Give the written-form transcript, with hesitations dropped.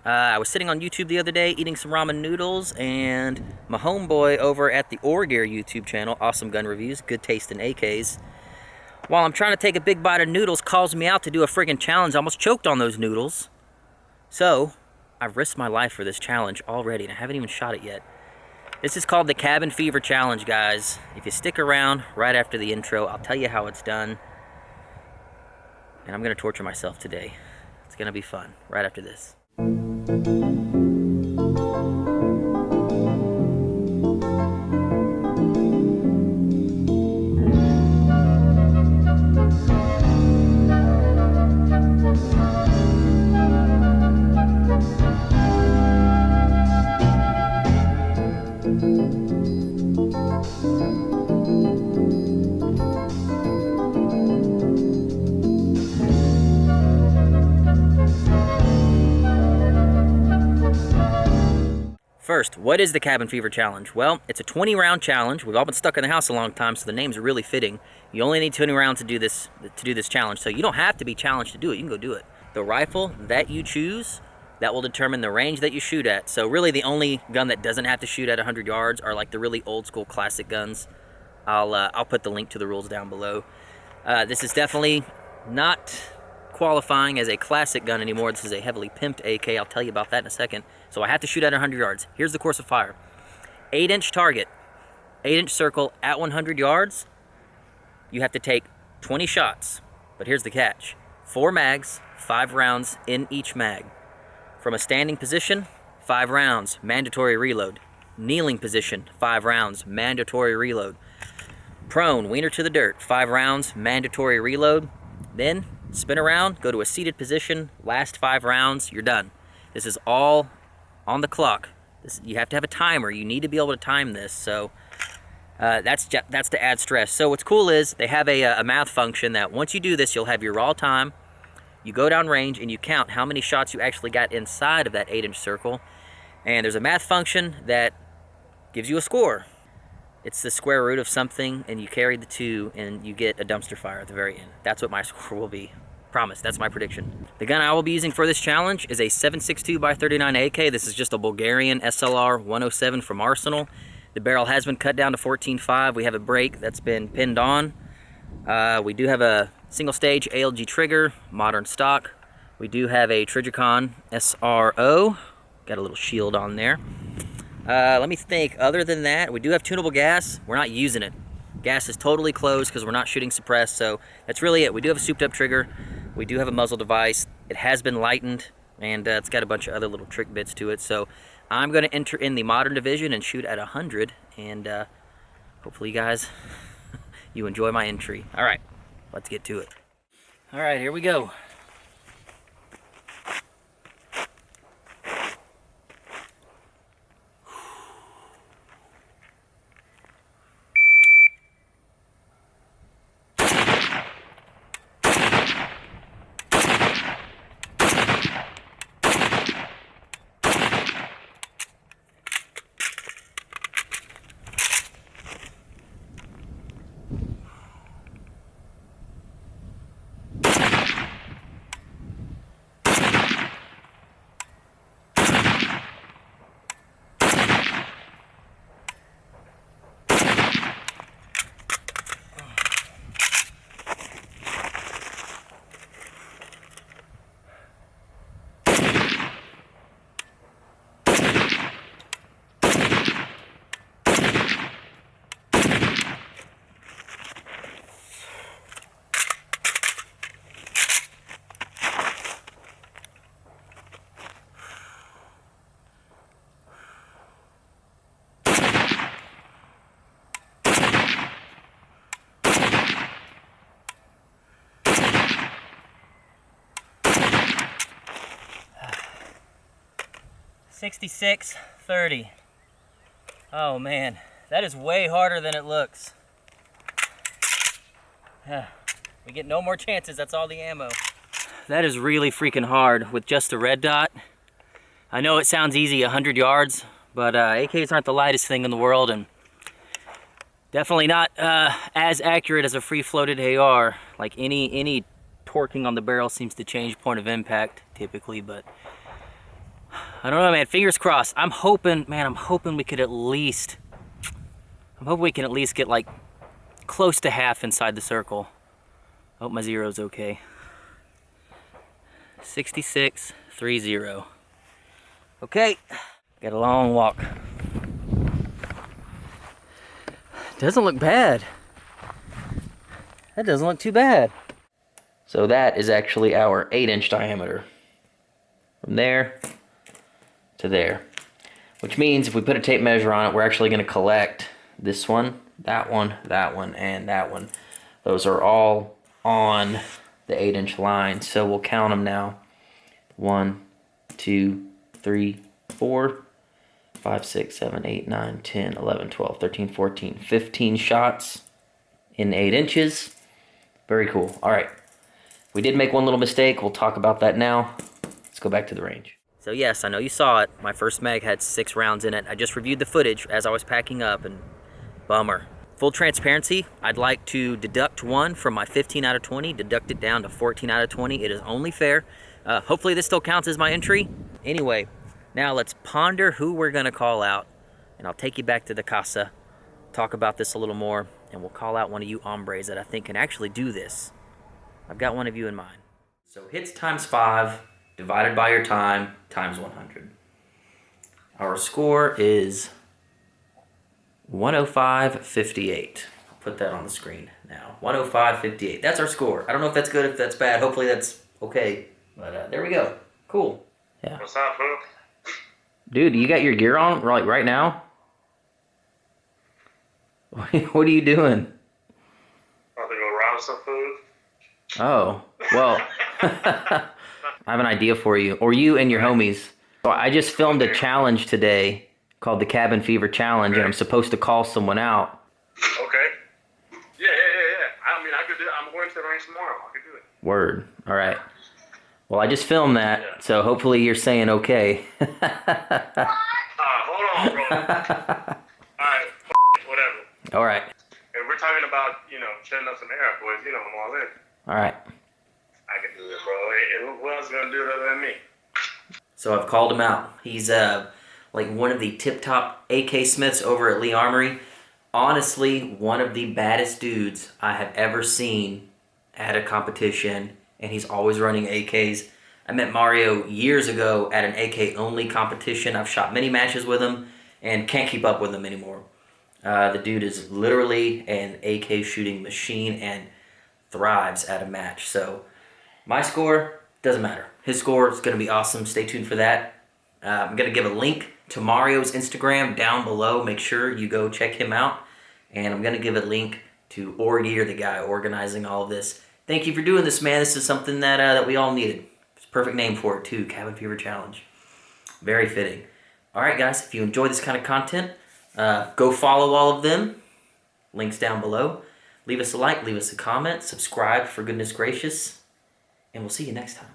I was sitting on YouTube the other day eating some ramen noodles, and my homeboy over at the OREGEAR YouTube channel, Awesome Gun Reviews, Good Taste in AKs, while I'm trying to take a big bite of noodles, calls me out to do a friggin' challenge. I almost choked on those noodles. So, I've risked my life for this challenge already, and I haven't even shot it yet. This is called the Cabin Fever Challenge, guys. If you stick around right after the intro, I'll tell you how it's done. And I'm gonna torture myself today. It's gonna be fun, right after this. First, what is the Cabin Fever Challenge? Well, it's a 20-round challenge. We've all been stuck in the house a long time, so the names are really fitting. You only need 20 rounds to do this challenge, so you don't have to be challenged to do it. You can go do it. The rifle that you choose, that will determine the range that you shoot at. So really, the only gun that doesn't have to shoot at 100 yards are like the really old school classic guns. I'll put the link to the rules down below. This is definitely not qualifying as a classic gun anymore. This is a heavily pimped AK. I'll tell you about that in a second. So I have to shoot at 100 yards. Here's the course of fire. 8-inch target, 8-inch circle at 100 yards. You have to take 20 shots, but here's the catch. 4 mags, 5 rounds in each mag. From a standing position, 5 rounds, mandatory reload. Kneeling position, 5 rounds, mandatory reload. Prone, wiener to the dirt, 5 rounds, mandatory reload. Then spin around, go to a seated position, last 5 rounds, you're done. This is all on the clock. You have to have a timer. You need to be able to time this. So that's to add stress. So what's cool is they have a math function that once you do this, you'll have your raw time. You go down range and you count how many shots you actually got inside of that 8-inch circle. And there's a math function that gives you a score. It's the square root of something, and you carry the 2, and you get a dumpster fire at the very end. That's what my score will be. Promise, that's my prediction. The gun I will be using for this challenge is a 7.62x39 AK. This is just a Bulgarian SLR 107 from Arsenal. The barrel has been cut down to 14.5. We have a brake that's been pinned on. We do have a single stage ALG trigger, modern stock. We do have a Trijicon SRO. Got a little shield on there. Let me think. Other than that, we do have tunable gas. We're not using it. Gas is totally closed because we're not shooting suppressed, so that's really it. We do have a souped up trigger. We do have a muzzle device. It has been lightened, and it's got a bunch of other little trick bits to it. So I'm going to enter in the modern division and shoot at 100, and hopefully you guys, you enjoy my entry. All right, let's get to it. All right, here we go. .66-30. Oh man, that is way harder than it looks. We get no more chances, that's all the ammo. That is really freaking hard with just a red dot. I know it sounds easy, 100 yards, but AKs aren't the lightest thing in the world, and definitely not as accurate as a free-floated AR. Like any torquing on the barrel seems to change point of impact typically, but I don't know, man. Fingers crossed. I'm hoping, man, I'm hoping we can at least get like close to half inside the circle. I hope my zero's okay. 66.30. Okay, got a long walk. Doesn't look bad. That doesn't look too bad. So that is actually our 8-inch diameter. From there to there. Which means if we put a tape measure on it, we're actually going to collect this one, that one, that one, and that one. Those are all on the 8-inch line. So we'll count them now. 1, 2, 3, 4, 5, 6, 7, 8, 9, 10, 11, 12, 13, 14, 15 shots in 8 inches. Very cool. All right. We did make one little mistake. We'll talk about that now. Let's go back to the range. So yes, I know you saw it. My first mag had 6 rounds in it. I just reviewed the footage as I was packing up, and bummer. Full transparency, I'd like to deduct 1 from my 15 out of 20, deduct it down to 14 out of 20. It is only fair. Hopefully this still counts as my entry. Anyway, now let's ponder who we're gonna call out, and I'll take you back to the casa, talk about this a little more, and we'll call out one of you hombres that I think can actually do this. I've got one of you in mind. So hits times 5, divided by your time, times 100. Our score is 105.58. I'll put that on the screen now. 105.58. That's our score. I don't know if that's good, if that's bad. Hopefully that's okay. But there we go. Cool. Yeah. What's up, Hook? Dude, you got your gear on like right now? What are you doing? About to go rob some food. Oh, well, I have an idea for you, or you and your homies. So I just filmed a challenge today called the Cabin Fever Challenge, and I'm supposed to call someone out. Okay. Yeah. I mean, I could do it. I'm going to the range tomorrow. I could do it. Word. All right. Well, I just filmed that, so hopefully you're saying okay. Hold on, bro. All right, whatever. All right. And we're talking about, shutting up some air, boys. I'm all in. All right. I can do it, bro. And who else is going to do it other than me? So I've called him out. He's like one of the tip-top AK Smiths over at Lee Armory. Honestly, one of the baddest dudes I have ever seen at a competition, and he's always running AKs. I met Mario years ago at an AK-only competition. I've shot many matches with him and can't keep up with him anymore. The dude is literally an AK shooting machine and thrives at a match. So my score doesn't matter. His score is going to be awesome. Stay tuned for that. I'm going to give a link to Mario's Instagram down below. Make sure you go check him out. And I'm going to give a link to OREGEAR, the guy organizing all of this. Thank you for doing this, man. This is something that we all needed. It's a perfect name for it, too. Cabin Fever Challenge. Very fitting. All right, guys. If you enjoy this kind of content, go follow all of them. Links down below. Leave us a like. Leave us a comment. Subscribe, for goodness gracious. And we'll see you next time.